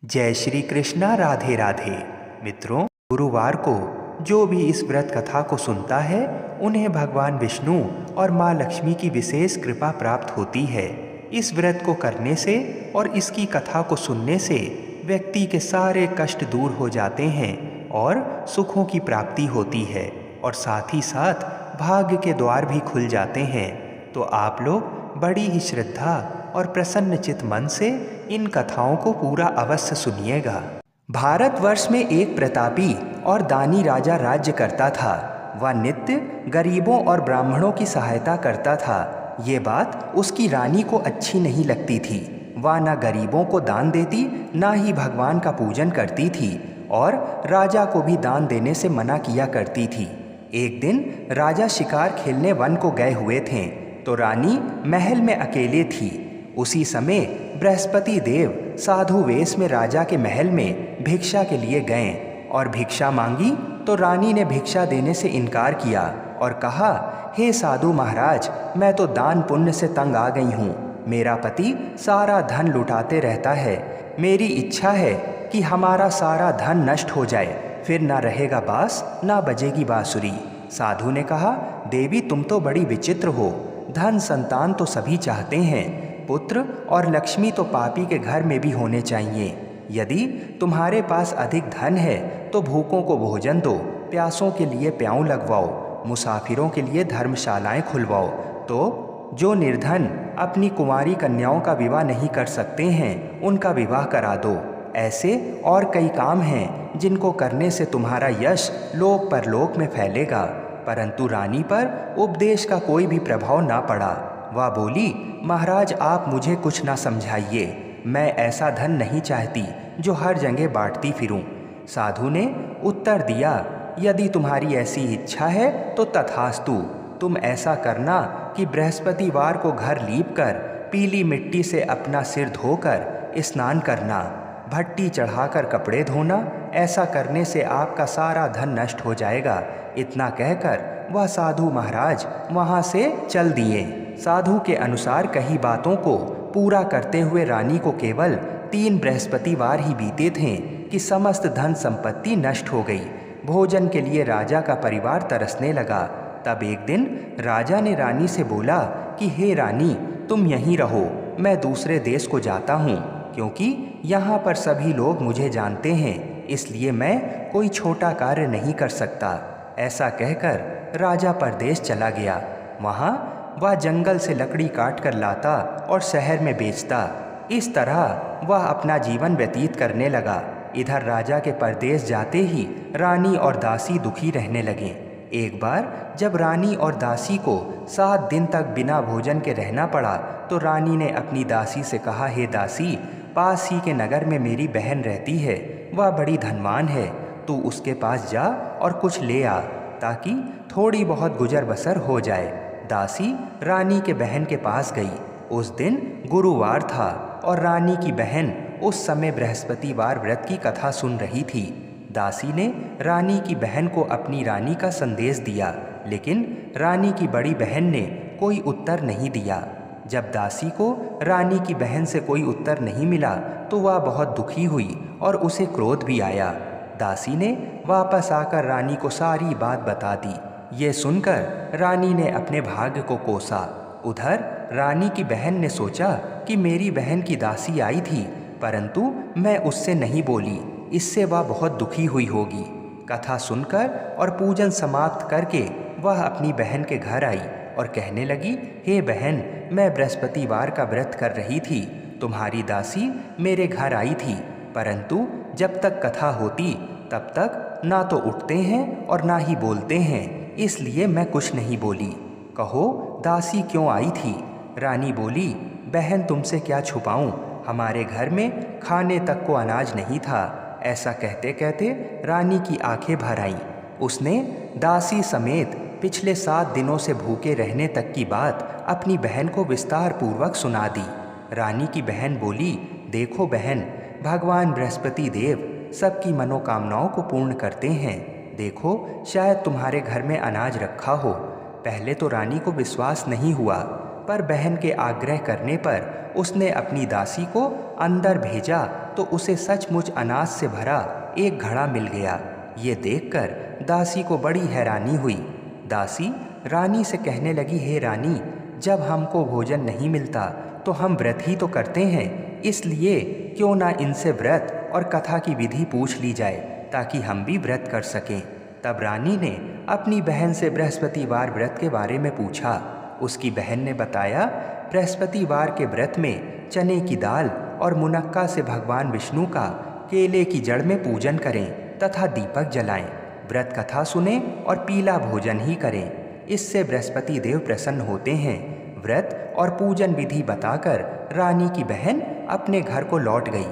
जय श्री कृष्णा। राधे राधे। मित्रों, गुरुवार को जो भी इस व्रत कथा को सुनता है उन्हें भगवान विष्णु और माँ लक्ष्मी की विशेष कृपा प्राप्त होती है। इस व्रत को करने से और इसकी कथा को सुनने से व्यक्ति के सारे कष्ट दूर हो जाते हैं और सुखों की प्राप्ति होती है और साथ ही साथ भाग्य के द्वार भी खुल जाते हैं। तो आप लोग बड़ी ही श्रद्धा और प्रसन्नचित मन से इन कथाओं को पूरा अवश्य सुनिएगा। भारतवर्ष में एक प्रतापी और दानी राजा राज्य करता था। वह नित्य गरीबों और ब्राह्मणों की सहायता करता था। ये बात उसकी रानी को अच्छी नहीं लगती थी। वह न गरीबों को दान देती, ना ही भगवान का पूजन करती थी और राजा को भी दान देने से मना किया करती थी। एक दिन राजा शिकार खेलने वन को गए हुए थे तो रानी महल में अकेले थी। उसी समय बृहस्पति देव साधु वेश में राजा के महल में भिक्षा के लिए गए और भिक्षा मांगी तो रानी ने भिक्षा देने से इनकार किया और कहा, हे साधु महाराज, मैं तो दान पुण्य से तंग आ गई हूँ। मेरा पति सारा धन लुटाते रहता है। मेरी इच्छा है कि हमारा सारा धन नष्ट हो जाए, फिर ना रहेगा बांस ना बजेगी बांसुरी। साधु ने कहा, देवी तुम तो बड़ी विचित्र हो। धन संतान तो सभी चाहते हैं, पुत्र और लक्ष्मी तो पापी के घर में भी होने चाहिए। यदि तुम्हारे पास अधिक धन है तो भूखों को भोजन दो, प्यासों के लिए प्याऊ लगवाओ, मुसाफिरों के लिए धर्मशालाएं खुलवाओ। तो जो निर्धन अपनी कुंवारी कन्याओं का विवाह नहीं कर सकते हैं उनका विवाह करा दो। ऐसे और कई काम हैं जिनको करने से तुम्हारा यश लोक परलोक में फैलेगा। परंतु रानी पर उपदेश का कोई भी प्रभाव ना पड़ा। वह बोली, महाराज आप मुझे कुछ ना समझाइए। मैं ऐसा धन नहीं चाहती जो हर जगह बांटती फिरूं। साधु ने उत्तर दिया, यदि तुम्हारी ऐसी इच्छा है तो तथास्तु। तुम ऐसा करना कि बृहस्पतिवार को घर लीपकर पीली मिट्टी से अपना सिर धोकर स्नान करना, भट्टी चढ़ाकर कपड़े धोना। ऐसा करने से आपका सारा धन नष्ट हो जाएगा। इतना कहकर वह साधु महाराज वहाँ से चल दिए। साधु के अनुसार कही बातों को पूरा करते हुए रानी को केवल 3 बृहस्पतिवार ही बीते थे कि समस्त धन संपत्ति नष्ट हो गई। भोजन के लिए राजा का परिवार तरसने लगा। तब एक दिन राजा ने रानी से बोला कि हे रानी, तुम यहीं रहो, मैं दूसरे देश को जाता हूँ, क्योंकि यहाँ पर सभी लोग मुझे जानते हैं, इसलिए मैं कोई छोटा कार्य नहीं कर सकता। ऐसा कहकर राजा परदेश चला गया। वहाँ वह जंगल से लकड़ी काट कर लाता और शहर में बेचता। इस तरह वह अपना जीवन व्यतीत करने लगा। इधर राजा के परदेश जाते ही रानी और दासी दुखी रहने लगे। एक बार जब रानी और दासी को 7 दिन तक बिना भोजन के रहना पड़ा तो रानी ने अपनी दासी से कहा, हे दासी, पास ही के नगर में मेरी बहन रहती है, वह बड़ी धनवान है। तू उसके पास जा और कुछ ले आ ताकि थोड़ी बहुत गुजर बसर हो जाए। दासी रानी के बहन के पास गई। उस दिन गुरुवार था और रानी की बहन उस समय बृहस्पतिवार व्रत की कथा सुन रही थी। दासी ने रानी की बहन को अपनी रानी का संदेश दिया, लेकिन रानी की बड़ी बहन ने कोई उत्तर नहीं दिया। जब दासी को रानी की बहन से कोई उत्तर नहीं मिला तो वह बहुत दुखी हुई और उसे क्रोध भी आया। दासी ने वापस आकर रानी को सारी बात बता दी। ये सुनकर रानी ने अपने भाग्य को कोसा। उधर रानी की बहन ने सोचा कि मेरी बहन की दासी आई थी, परंतु मैं उससे नहीं बोली, इससे वह बहुत दुखी हुई होगी। कथा सुनकर और पूजन समाप्त करके वह अपनी बहन के घर आई और कहने लगी, हे बहन, मैं बृहस्पतिवार का व्रत कर रही थी। तुम्हारी दासी मेरे घर आई थी, परंतु जब तक कथा होती तब तक ना तो उठते हैं और ना ही बोलते हैं, इसलिए मैं कुछ नहीं बोली। कहो दासी क्यों आई थी? रानी बोली, बहन तुमसे क्या छुपाऊं, हमारे घर में खाने तक को अनाज नहीं था। ऐसा कहते कहते रानी की आंखें भर आईं। उसने दासी समेत पिछले 7 दिनों से भूखे रहने तक की बात अपनी बहन को विस्तार पूर्वक सुना दी। रानी की बहन बोली, देखो बहन, भगवान बृहस्पति देव सबकी मनोकामनाओं को पूर्ण करते हैं। देखो शायद तुम्हारे घर में अनाज रखा हो। पहले तो रानी को विश्वास नहीं हुआ, पर बहन के आग्रह करने पर उसने अपनी दासी को अंदर भेजा तो उसे सचमुच अनाज से भरा एक घड़ा मिल गया। ये देखकर दासी को बड़ी हैरानी हुई। दासी रानी से कहने लगी, हे रानी, जब हमको भोजन नहीं मिलता तो हम व्रत ही तो करते हैं, इसलिए क्यों ना इनसे व्रत और कथा की विधि पूछ ली जाए ताकि हम भी व्रत कर सकें। तब रानी ने अपनी बहन से बृहस्पतिवार व्रत के बारे में पूछा। उसकी बहन ने बताया, बृहस्पतिवार के व्रत में चने की दाल और मुनक्का से भगवान विष्णु का केले की जड़ में पूजन करें तथा दीपक जलाएं, व्रत कथा सुने और पीला भोजन ही करें। इससे बृहस्पति देव प्रसन्न होते हैं। व्रत और पूजन विधि बताकर रानी की बहन अपने घर को लौट गई।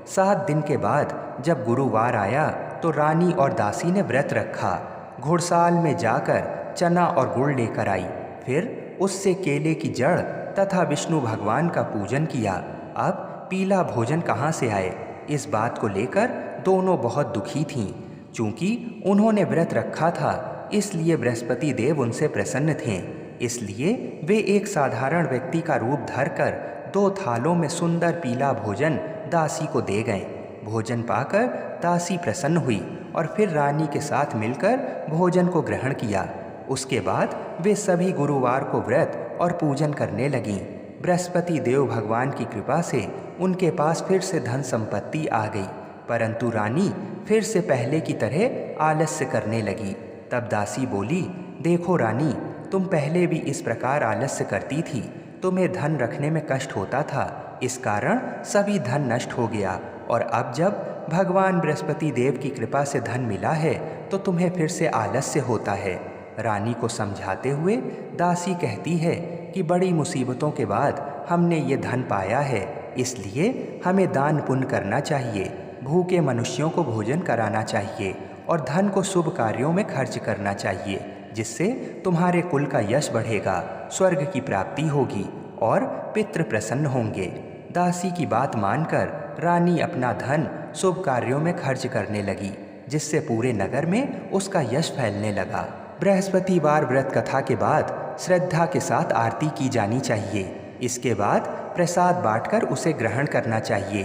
7 दिन के बाद जब गुरुवार आया तो रानी और दासी ने व्रत रखा। घुड़साल में जाकर चना और गुड़ लेकर आई, फिर उससे केले की जड़ तथा विष्णु भगवान का पूजन किया। अब पीला भोजन कहाँ से आए, इस बात को लेकर दोनों बहुत दुखी थीं। चूँकि उन्होंने व्रत रखा था, इसलिए बृहस्पति देव उनसे प्रसन्न थे। इसलिए वे एक साधारण व्यक्ति का रूप धरकर 2 थालों में सुंदर पीला भोजन दासी को दे गए। भोजन पाकर दासी प्रसन्न हुई और फिर रानी के साथ मिलकर भोजन को ग्रहण किया। उसके बाद वे सभी गुरुवार को व्रत और पूजन करने लगीं। बृहस्पति देव भगवान की कृपा से उनके पास फिर से धन संपत्ति आ गई, परंतु रानी फिर से पहले की तरह आलस्य करने लगी। तब दासी बोली, देखो रानी, तुम पहले भी इस प्रकार आलस्य करती थी, तुम्हें धन रखने में कष्ट होता था, इस कारण सभी धन नष्ट हो गया, और अब जब भगवान बृहस्पति देव की कृपा से धन मिला है तो तुम्हें फिर से आलस्य होता है। रानी को समझाते हुए दासी कहती है कि बड़ी मुसीबतों के बाद हमने ये धन पाया है, इसलिए हमें दान पुण्य करना चाहिए, भूखे मनुष्यों को भोजन कराना चाहिए और धन को शुभ कार्यों में खर्च करना चाहिए, जिससे तुम्हारे कुल का यश बढ़ेगा, स्वर्ग की प्राप्ति होगी और पितृ प्रसन्न होंगे। दासी की बात मानकर रानी अपना धन शुभ कार्यों में खर्च करने लगी, जिससे पूरे नगर में उसका यश फैलने लगा। बृहस्पतिवार व्रत कथा के बाद श्रद्धा के साथ आरती की जानी चाहिए। इसके बाद प्रसाद बांटकर उसे ग्रहण करना चाहिए।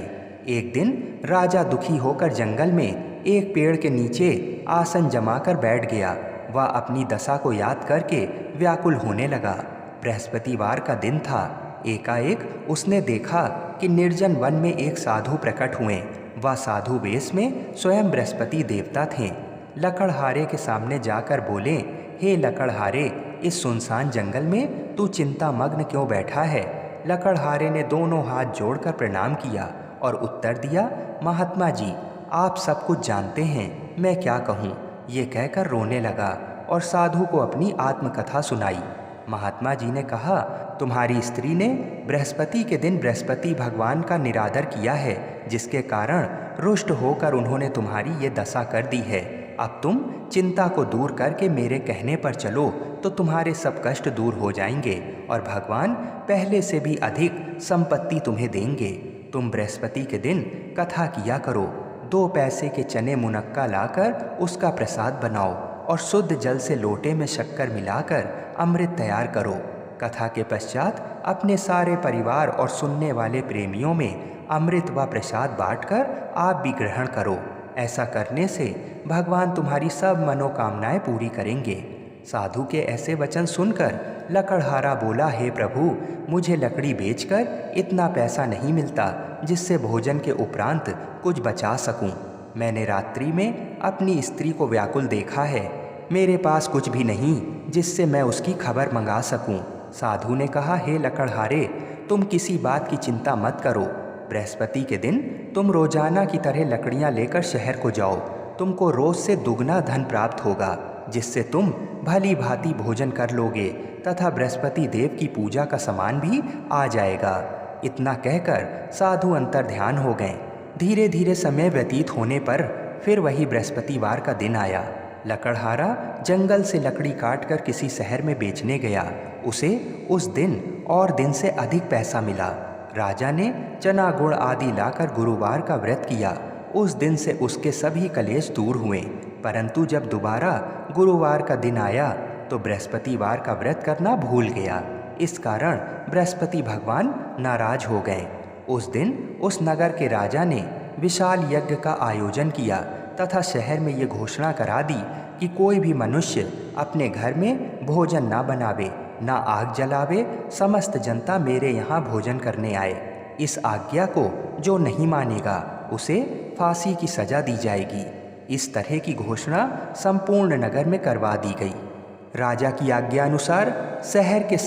एक दिन राजा दुखी होकर जंगल में एक पेड़ के नीचे आसन जमाकर बैठ गया। वह अपनी दशा को याद करके व्याकुल होने लगा। बृहस्पतिवार का दिन था। एकाएक उसने देखा कि निर्जन वन में एक साधु प्रकट हुए। वह साधु वेश में स्वयं बृहस्पति देवता थे। लकड़हारे के सामने जाकर बोले, हे लकड़हारे, इस सुनसान जंगल में तू चिंता मग्न क्यों बैठा है? लकड़हारे ने दोनों हाथ जोड़कर प्रणाम किया और उत्तर दिया, महात्मा जी, आप सब कुछ जानते हैं, मैं क्या कहूँ? ये कहकर रोने लगा और साधु को अपनी आत्मकथा सुनाई। महात्मा जी ने कहा, तुम्हारी स्त्री ने बृहस्पति के दिन बृहस्पति भगवान का निरादर किया है, जिसके कारण रुष्ट होकर उन्होंने तुम्हारी ये दशा कर दी है। अब तुम चिंता को दूर करके मेरे कहने पर चलो तो तुम्हारे सब कष्ट दूर हो जाएंगे और भगवान पहले से भी अधिक संपत्ति तुम्हें देंगे। तुम बृहस्पति के दिन कथा किया करो। 2 पैसे के चने मुनक्का लाकर उसका प्रसाद बनाओ और शुद्ध जल से लोटे में शक्कर मिलाकर अमृत तैयार करो। कथा के पश्चात अपने सारे परिवार और सुनने वाले प्रेमियों में अमृत व प्रसाद बांटकर आप भी ग्रहण करो। ऐसा करने से भगवान तुम्हारी सब मनोकामनाएं पूरी करेंगे। साधु के ऐसे वचन सुनकर लकड़हारा बोला, हे प्रभु, मुझे लकड़ी बेचकर इतना पैसा नहीं मिलता जिससे भोजन के उपरांत कुछ बचा सकूं। मैंने रात्रि में अपनी स्त्री को व्याकुल देखा है। मेरे पास कुछ भी नहीं जिससे मैं उसकी खबर मंगा सकूं। साधु ने कहा, हे लकड़हारे, तुम किसी बात की चिंता मत करो। बृहस्पति के दिन तुम रोजाना की तरह लकड़ियां लेकर शहर को जाओ। तुमको रोज से दुगना धन प्राप्त होगा, जिससे तुम भली भांति भोजन कर लोगे तथा बृहस्पति देव की पूजा का सामान भी आ जाएगा। इतना कहकर साधु अंतर ध्यान हो गए। धीरे धीरे समय व्यतीत होने पर फिर वही बृहस्पतिवार का दिन आया। लकड़हारा जंगल से लकड़ी काटकर किसी शहर में बेचने गया। उसे उस दिन और दिन से अधिक पैसा मिला। राजा ने चना गुड़ आदि लाकर गुरुवार का व्रत किया। उस दिन से उसके सभी कलेश दूर हुए। परंतु जब दोबारा गुरुवार का दिन आया तो बृहस्पतिवार का व्रत करना भूल गया। इस कारण बृहस्पति भगवान नाराज हो गए। उस दिन उस नगर के राजा ने विशाल यज्ञ का आयोजन किया तथा शहर में ये घोषणा करा दी कि कोई भी मनुष्य अपने घर में भोजन ना बनावे, ना आग जलावे, समस्त जनता मेरे यहाँ भोजन करने आए। इस आज्ञा को जो नहीं मानेगा उसे फांसी की सजा दी जाएगी। इस तरह की घोषणा संपूर्ण नगर में करवा दी गई। राजा की आज्ञा अनुसार शहर के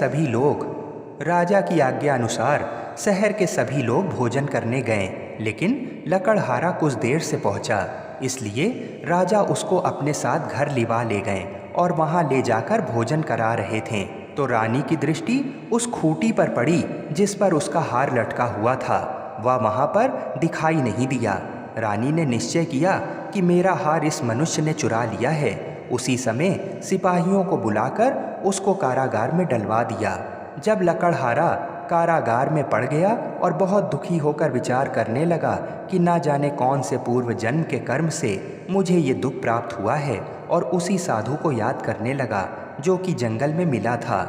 सभी लोग भोजन करने गए, लेकिन लकड़हारा कुछ देर से पहुंचा, इसलिए राजा उसको अपने साथ घर लिवा ले गए और वहां ले जाकर भोजन करा रहे थे तो रानी की दृष्टि उस खूंटी पर पड़ी जिस पर उसका हार लटका हुआ था। वह वहां पर दिखाई नहीं दिया। रानी ने निश्चय किया कि मेरा हार इस मनुष्य ने चुरा लिया है। उसी समय सिपाहियों को बुलाकर उसको कारागार में डलवा दिया। जब लकड़हारा कारागार में पड़ गया और बहुत दुखी होकर विचार करने लगा कि ना जाने कौन से पूर्व जन्म के कर्म से मुझे ये दुख प्राप्त हुआ है, और उसी साधु को याद करने लगा जो कि जंगल में मिला था।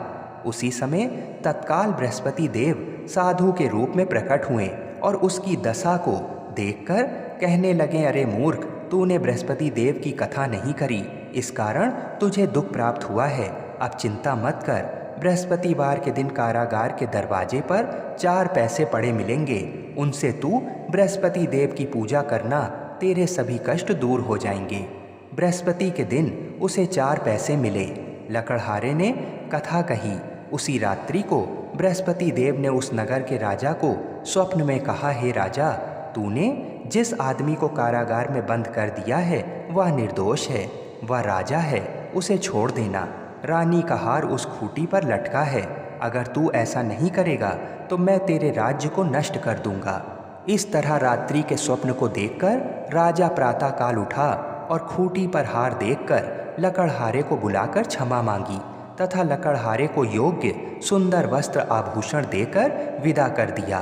उसी समय तत्काल बृहस्पति देव साधु के रूप में प्रकट हुए और उसकी दशा को देखकर कहने लगे, अरे मूर्ख, तूने बृहस्पति देव की कथा नहीं करी, इस कारण तुझे दुख प्राप्त हुआ है। अब चिंता मत कर, बृहस्पतिवार के दिन कारागार के दरवाजे पर 4 पैसे पड़े मिलेंगे, उनसे तू बृहस्पति देव की पूजा करना, तेरे सभी कष्ट दूर हो जाएंगे। बृहस्पति के दिन उसे 4 पैसे मिले। लकड़हारे ने कथा कही। उसी रात्रि को बृहस्पति देव ने उस नगर के राजा को स्वप्न में कहा, हे राजा, तूने जिस आदमी को कारागार में बंद कर दिया है वह निर्दोष है, वह राजा है, उसे छोड़ देना। रानी का हार उस खूंटी पर लटका है। अगर तू ऐसा नहीं करेगा तो मैं तेरे राज्य को नष्ट कर दूंगा। इस तरह रात्रि के स्वप्न को देखकर राजा प्रातःकाल उठा और खूंटी पर हार देखकर लकड़हारे को बुलाकर क्षमा मांगी तथा लकड़हारे को योग्य सुंदर वस्त्र आभूषण देकर विदा कर दिया।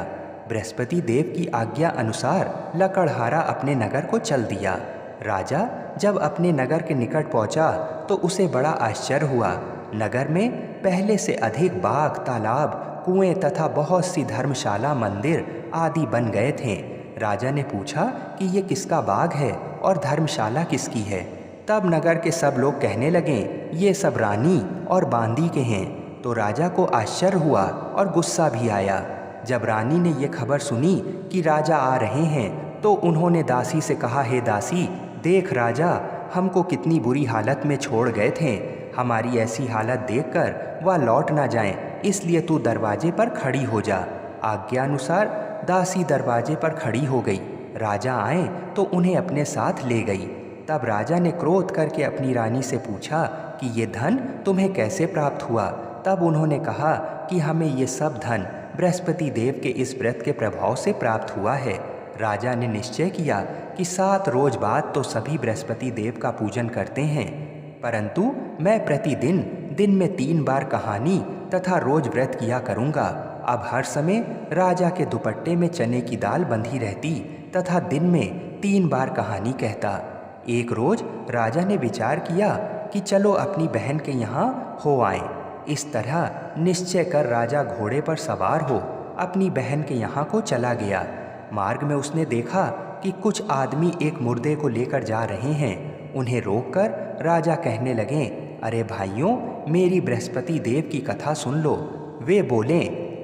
बृहस्पति देव की आज्ञा अनुसार लकड़हारा अपने नगर को चल दिया। राजा जब अपने नगर के निकट पहुंचा तो उसे बड़ा आश्चर्य हुआ। नगर में पहले से अधिक बाग, तालाब, कुएं तथा बहुत सी धर्मशाला, मंदिर आदि बन गए थे। राजा ने पूछा कि ये किसका बाग है और धर्मशाला किसकी है। तब नगर के सब लोग कहने लगे, ये सब रानी और बांदी के हैं। तो राजा को आश्चर्य हुआ और गुस्सा भी आया। जब रानी ने ये खबर सुनी कि राजा आ रहे हैं तो उन्होंने दासी से कहा, हे दासी, देख राजा हमको कितनी बुरी हालत में छोड़ गए थे। हमारी ऐसी हालत देखकर वह लौट ना जाएं, इसलिए तू दरवाजे पर खड़ी हो जा। आज्ञा अनुसार दासी दरवाजे पर खड़ी हो गई। राजा आए तो उन्हें अपने साथ ले गई। तब राजा ने क्रोध करके अपनी रानी से पूछा कि ये धन तुम्हें कैसे प्राप्त हुआ। तब उन्होंने कहा कि हमें ये सब धन बृहस्पति देव के इस व्रत के प्रभाव से प्राप्त हुआ है। राजा ने निश्चय किया कि 7 रोज बाद तो सभी बृहस्पति देव का पूजन करते हैं, परंतु मैं प्रतिदिन दिन में 3 बार कहानी तथा रोज व्रत किया करूँगा। अब हर समय राजा के दुपट्टे में चने की दाल बंधी रहती तथा दिन में 3 बार कहानी कहता। एक रोज राजा ने विचार किया कि चलो अपनी बहन के यहाँ हो आएं। इस तरह निश्चय कर राजा घोड़े पर सवार हो अपनी बहन के यहाँ को चला गया। मार्ग में उसने देखा कि कुछ आदमी एक मुर्दे को लेकर जा रहे हैं। उन्हें रोककर राजा कहने लगे, अरे भाइयों, मेरी बृहस्पति देव की कथा सुन लो। वे बोले,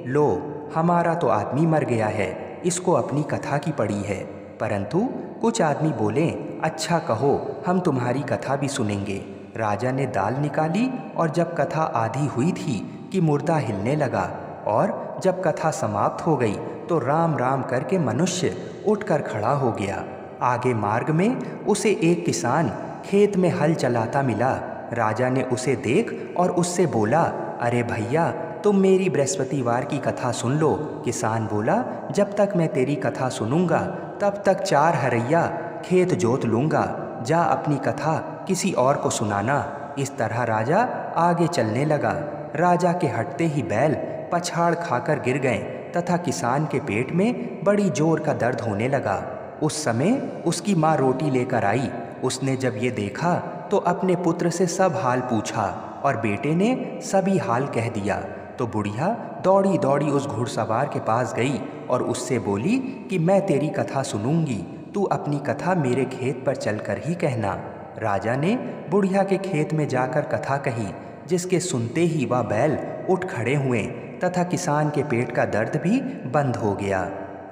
लो, हमारा तो आदमी मर गया है, इसको अपनी कथा की पड़ी है। परंतु कुछ आदमी बोले, अच्छा कहो, हम तुम्हारी कथा भी सुनेंगे। राजा ने दाल निकाली और जब कथा आधी हुई थी कि मुर्दा हिलने लगा, और जब कथा समाप्त हो गई तो राम राम करके मनुष्य उठकर खड़ा हो गया। आगे मार्ग में उसे एक किसान खेत में हल चलाता मिला। राजा ने उसे देख और उससे बोला, अरे भैया, तुम मेरी बृहस्पतिवार की कथा सुन लो। किसान बोला, जब तक मैं तेरी कथा सुनूंगा तब तक 4 हरैया खेत जोत लूँगा। जा अपनी कथा किसी और को सुनाना। इस तरह राजा आगे चलने लगा। राजा के हटते ही बैल पछाड़ खाकर गिर गए तथा किसान के पेट में बड़ी जोर का दर्द होने लगा। उस समय उसकी माँ रोटी लेकर आई। उसने जब ये देखा तो अपने पुत्र से सब हाल पूछा और बेटे ने सभी हाल कह दिया। तो बुढ़िया दौड़ी दौड़ी उस घुड़सवार के पास गई और उससे बोली कि मैं तेरी कथा सुनूंगी, तू अपनी कथा मेरे खेत पर चलकर ही कहना। राजा ने बुढ़िया के खेत में जाकर कथा कही, जिसके सुनते ही वह बैल उठ खड़े हुए तथा किसान के पेट का दर्द भी बंद हो गया।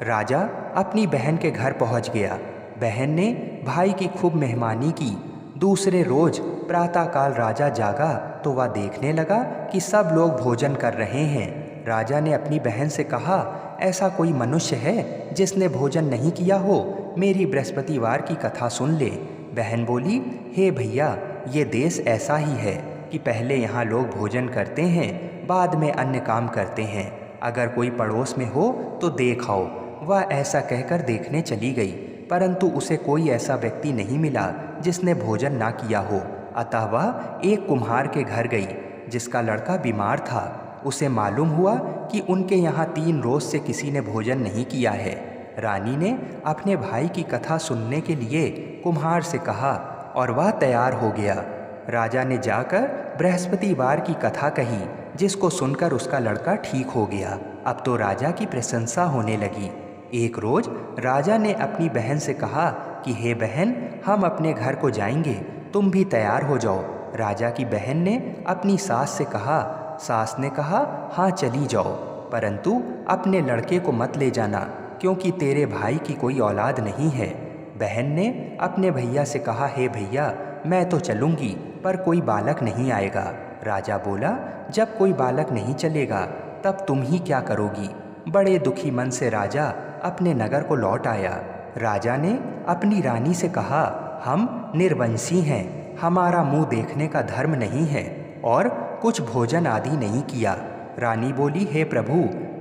राजा अपनी बहन के घर पहुंच गया। बहन ने भाई की खूब मेहमानी की। दूसरे रोज प्रातःकाल राजा जागा तो वह देखने लगा कि सब लोग भोजन कर रहे हैं। राजा ने अपनी बहन से कहा, ऐसा कोई मनुष्य है जिसने भोजन नहीं किया हो? मेरी बृहस्पतिवार की कथा सुन ले। बहन बोली, हे भैया, ये देश ऐसा ही है कि पहले यहाँ लोग भोजन करते हैं, बाद में अन्य काम करते हैं। अगर कोई पड़ोस में हो तो देख आओ। वह ऐसा कहकर देखने चली गई, परंतु उसे कोई ऐसा व्यक्ति नहीं मिला जिसने भोजन ना किया हो। अतः वह एक कुम्हार के घर गई जिसका लड़का बीमार था। उसे मालूम हुआ कि उनके यहाँ 3 रोज से किसी ने भोजन नहीं किया है। रानी ने अपने भाई की कथा सुनने के लिए कुम्हार से कहा और वह तैयार हो गया। राजा ने जाकर बृहस्पतिवार की कथा कही, जिसको सुनकर उसका लड़का ठीक हो गया। अब तो राजा की प्रशंसा होने लगी। एक रोज राजा ने अपनी बहन से कहा कि हे बहन, हम अपने घर को जाएंगे, तुम भी तैयार हो जाओ। राजा की बहन ने अपनी सास से कहा। सास ने कहा, हाँ चली जाओ, परंतु अपने लड़के को मत ले जाना, क्योंकि तेरे भाई की कोई औलाद नहीं है। बहन ने अपने भैया से कहा, हे भैया, मैं तो चलूँगी, पर कोई बालक नहीं आएगा। राजा बोला, जब कोई बालक नहीं चलेगा तब तुम ही क्या करोगी? बड़े दुखी मन से राजा अपने नगर को लौट आया। राजा ने अपनी रानी से कहा, हम निर्वंशी हैं, हमारा मुंह देखने का धर्म नहीं है और कुछ भोजन आदि नहीं किया। रानी बोली, हे प्रभु,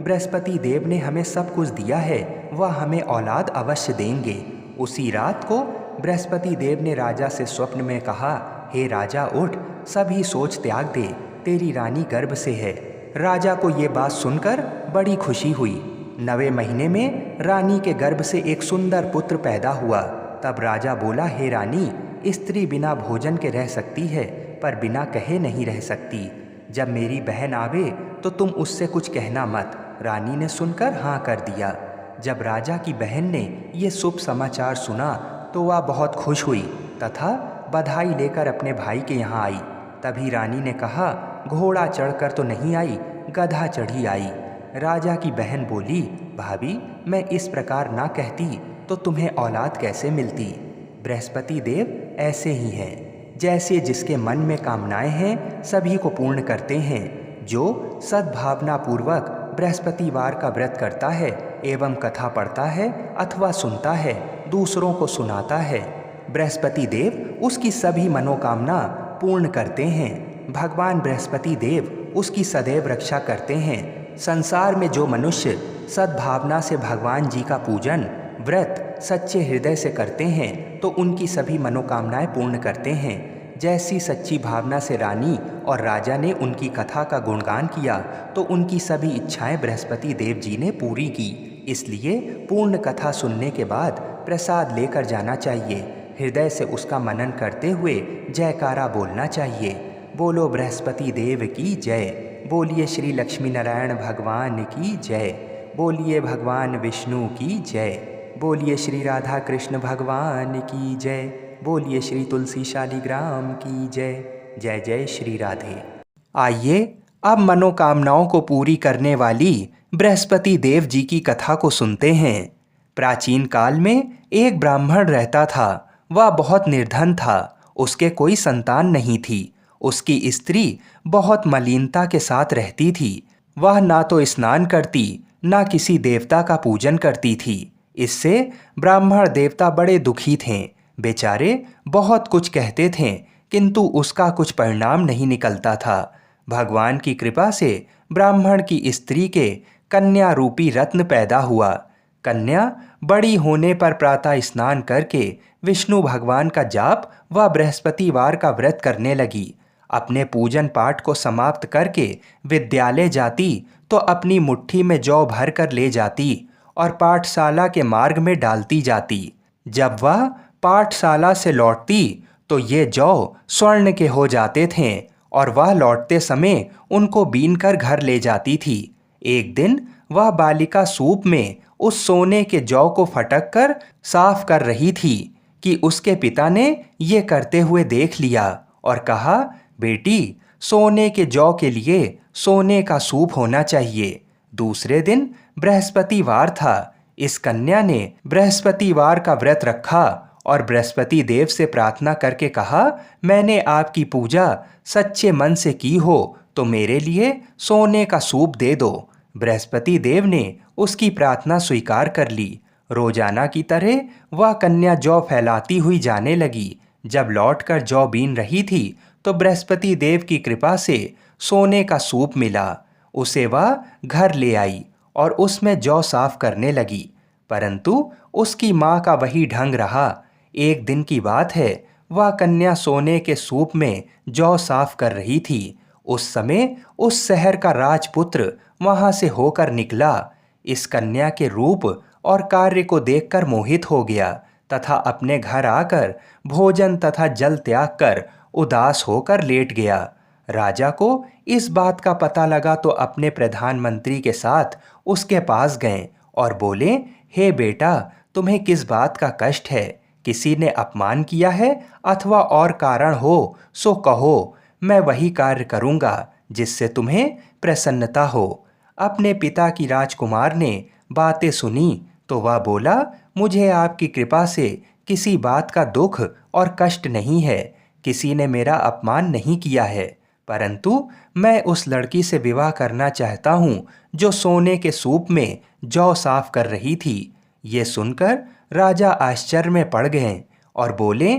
बृहस्पति देव ने हमें सब कुछ दिया है, वह हमें औलाद अवश्य देंगे। उसी रात को बृहस्पति देव ने राजा से स्वप्न में कहा, हे राजा उठ, सभी सोच त्याग दे, तेरी रानी गर्भ से है। राजा को ये बात सुनकर बड़ी खुशी हुई। 9वें महीने में रानी के गर्भ से एक सुंदर पुत्र पैदा हुआ। तब राजा बोला, हे रानी, स्त्री बिना भोजन के रह सकती है, पर बिना कहे नहीं रह सकती। जब मेरी बहन आवे तो तुम उससे कुछ कहना मत। रानी ने सुनकर हाँ कर दिया। जब राजा की बहन ने ये शुभ समाचार सुना तो वह बहुत खुश हुई तथा बधाई लेकर अपने भाई के यहाँ आई। तभी रानी ने कहा, घोड़ा चढ़कर तो नहीं आई, गधा चढ़ी आई। राजा की बहन बोली, भाभी, मैं इस प्रकार ना कहती तो तुम्हें औलाद कैसे मिलती? बृहस्पति देव ऐसे ही हैं, जैसे जिसके मन में कामनाएं हैं सभी को पूर्ण करते हैं। जो सद्भावना पूर्वक बृहस्पतिवार का व्रत करता है एवं कथा पढ़ता है अथवा सुनता है, दूसरों को सुनाता है, बृहस्पति देव उसकी सभी मनोकामना पूर्ण करते हैं। भगवान बृहस्पति देव उसकी सदैव रक्षा करते हैं। संसार में जो मनुष्य सद्भावना से भगवान जी का पूजन व्रत सच्चे हृदय से करते हैं तो उनकी सभी मनोकामनाएं पूर्ण करते हैं। जैसी सच्ची भावना से रानी और राजा ने उनकी कथा का गुणगान किया तो उनकी सभी इच्छाएं बृहस्पति देव जी ने पूरी की। इसलिए पूर्ण कथा सुनने के बाद प्रसाद लेकर जाना चाहिए। हृदय से उसका मनन करते हुए जयकारा बोलना चाहिए। बोलो बृहस्पति देव की जय। बोलिए श्री लक्ष्मी नारायण भगवान की जय। बोलिए भगवान विष्णु की जय। बोलिए श्री राधा कृष्ण भगवान की जय। बोलिए श्री तुलसी शालिग्राम की जय। जय जय श्री राधे। आइए अब मनोकामनाओं को पूरी करने वाली बृहस्पति देव जी की कथा को सुनते हैं। प्राचीन काल में एक ब्राह्मण रहता था। वह बहुत निर्धन था। उसके कोई संतान नहीं थी। उसकी स्त्री बहुत मलिनता के साथ रहती थी। वह ना तो स्नान करती, ना किसी देवता का पूजन करती थी। इससे ब्राह्मण देवता बड़े दुखी थे। बेचारे बहुत कुछ कहते थे, किंतु उसका कुछ परिणाम नहीं निकलता था। भगवान की कृपा से ब्राह्मण की स्त्री के कन्या रूपी रत्न पैदा हुआ। कन्या बड़ी होने पर प्रातः स्नान करके विष्णु भगवान का जाप व बृहस्पतिवार का व्रत करने लगी। अपने पूजन पाठ को समाप्त करके विद्यालय जाती तो अपनी मुट्ठी में जौ भर कर ले जाती और पाठशाला के मार्ग में डालती जाती। जब वह पाठशाला से लौटती तो ये जौ स्वर्ण के हो जाते थे और वह लौटते समय उनको बीन कर घर ले जाती थी। एक दिन वह बालिका सूप में उस सोने के जौ को फटक कर साफ कर रही थी कि उसके पिता ने ये करते हुए देख लिया और कहा, बेटी, सोने के जौ के लिए सोने का सूप होना चाहिए। दूसरे दिन बृहस्पतिवार था। इस कन्या ने बृहस्पतिवार का व्रत रखा और बृहस्पति देव से प्रार्थना करके कहा, मैंने आपकी पूजा सच्चे मन से की हो तो मेरे लिए सोने का सूप दे दो। बृहस्पति देव ने उसकी प्रार्थना स्वीकार कर ली। रोजाना की तरह वह कन्या जौ फैलाती हुई जाने लगी। जब लौटकर जौ बीन रही थी तो बृहस्पति देव की कृपा से सोने का सूप मिला। उसे वह घर ले आई और उसमें जौ साफ करने लगी, परंतु उसकी माँ का वही ढंग रहा। एक दिन की बात है, वह कन्या सोने के सूप में जौ साफ कर रही थी। उस समय उस शहर का राजपुत्र वहां से होकर निकला। इस कन्या के रूप और कार्य को देखकर मोहित हो गया तथा अपने घर आकर भोजन तथा जल त्याग कर उदास होकर लेट गया। राजा को इस बात का पता लगा तो अपने प्रधानमंत्री के साथ उसके पास गए और बोले, हे बेटा, तुम्हें किस बात का कष्ट है? किसी ने अपमान किया है अथवा और कारण हो सो कहो, मैं वही कार्य करूँगा जिससे तुम्हें प्रसन्नता हो। अपने पिता की राजकुमार ने बातें सुनी तो वह बोला, मुझे आपकी कृपा से किसी बात का दुख और कष्ट नहीं है। किसी ने मेरा अपमान नहीं किया है, परंतु मैं उस लड़की से विवाह करना चाहता हूँ जो सोने के सूप में जौ साफ कर रही थी। ये सुनकर राजा आश्चर्य में पड़ गए और बोले,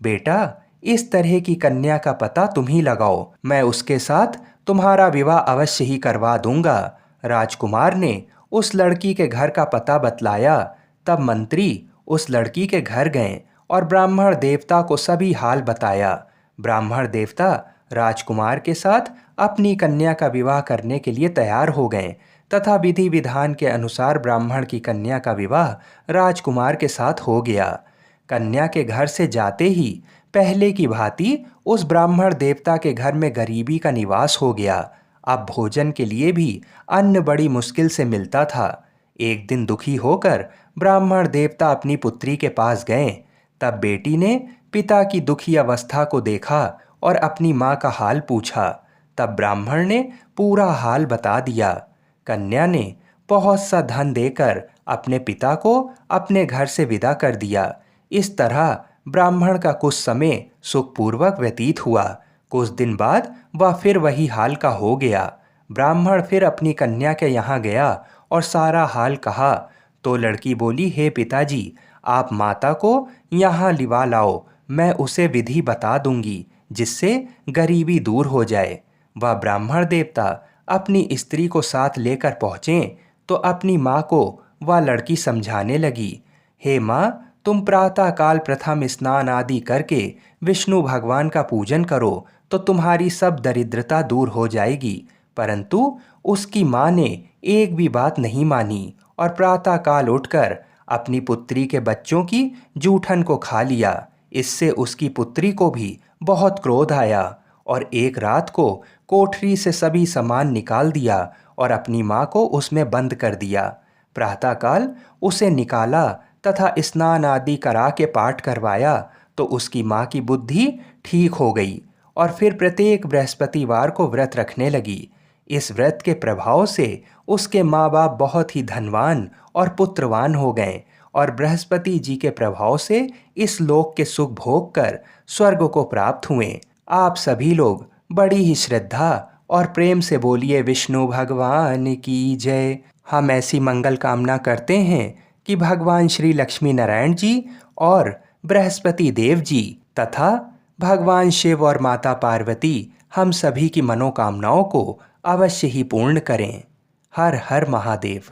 बेटा, इस तरह की कन्या का पता तुम ही लगाओ, मैं उसके साथ तुम्हारा विवाह अवश्य ही करवा दूंगा। राजकुमार ने उस लड़की के घर का पता बतलाया। तब मंत्री उस लड़की के घर गए और ब्राह्मण देवता को सभी हाल बताया। ब्राह्मण देवता राजकुमार के साथ अपनी कन्या का विवाह करने के लिए तैयार हो गए तथा विधि विधान के अनुसार ब्राह्मण की कन्या का विवाह राजकुमार के साथ हो गया। कन्या के घर से जाते ही पहले की भांति उस ब्राह्मण देवता के घर में गरीबी का निवास हो गया। अब भोजन के लिए भी अन्न बड़ी मुश्किल से मिलता था। एक दिन दुखी होकर ब्राह्मण देवता अपनी पुत्री के पास गए। तब बेटी ने पिता की दुखी अवस्था को देखा और अपनी माँ का हाल पूछा। तब ब्राह्मण ने पूरा हाल बता दिया। कन्या ने बहुत सा धन देकर अपने पिता को अपने घर से विदा कर दिया। इस तरह ब्राह्मण का कुछ समय सुखपूर्वक व्यतीत हुआ। कुछ दिन बाद वह फिर वही हाल का हो गया। ब्राह्मण फिर अपनी कन्या के यहाँ गया और सारा हाल कहा तो लड़की बोली, हे पिताजी, आप माता को यहाँ लिवा लाओ, मैं उसे विधि बता दूंगी जिससे गरीबी दूर हो जाए। वह ब्राह्मण देवता अपनी स्त्री को साथ लेकर पहुँचे तो अपनी माँ को वह लड़की समझाने लगी, हे माँ, तुम प्रातःकाल प्रथम स्नान आदि करके विष्णु भगवान का पूजन करो तो तुम्हारी सब दरिद्रता दूर हो जाएगी। परंतु उसकी माँ ने एक भी बात नहीं मानी और प्रातःकाल उठकर अपनी पुत्री के बच्चों की जूठन को खा लिया। इससे उसकी पुत्री को भी बहुत क्रोध आया और एक रात को कोठरी से सभी सामान निकाल दिया और अपनी माँ को उसमें बंद कर दिया। प्रातःकाल उसे निकाला तथा स्नान आदि करा के पाठ करवाया तो उसकी माँ की बुद्धि ठीक हो गई और फिर प्रत्येक बृहस्पतिवार को व्रत रखने लगी। इस व्रत के प्रभाव से उसके माँ बाप बहुत ही धनवान और पुत्रवान हो गए और बृहस्पति जी के प्रभाव से इस लोक के सुख भोग कर स्वर्ग को प्राप्त हुए। आप सभी लोग बड़ी ही श्रद्धा और प्रेम से बोलिए, विष्णु भगवान की जय। हम ऐसी मंगल कामना करते हैं कि भगवान श्री लक्ष्मी नारायण जी और बृहस्पति देव जी तथा भगवान शिव और माता पार्वती हम सभी की मनोकामनाओं को अवश्य ही पूर्ण करें। हर हर महादेव।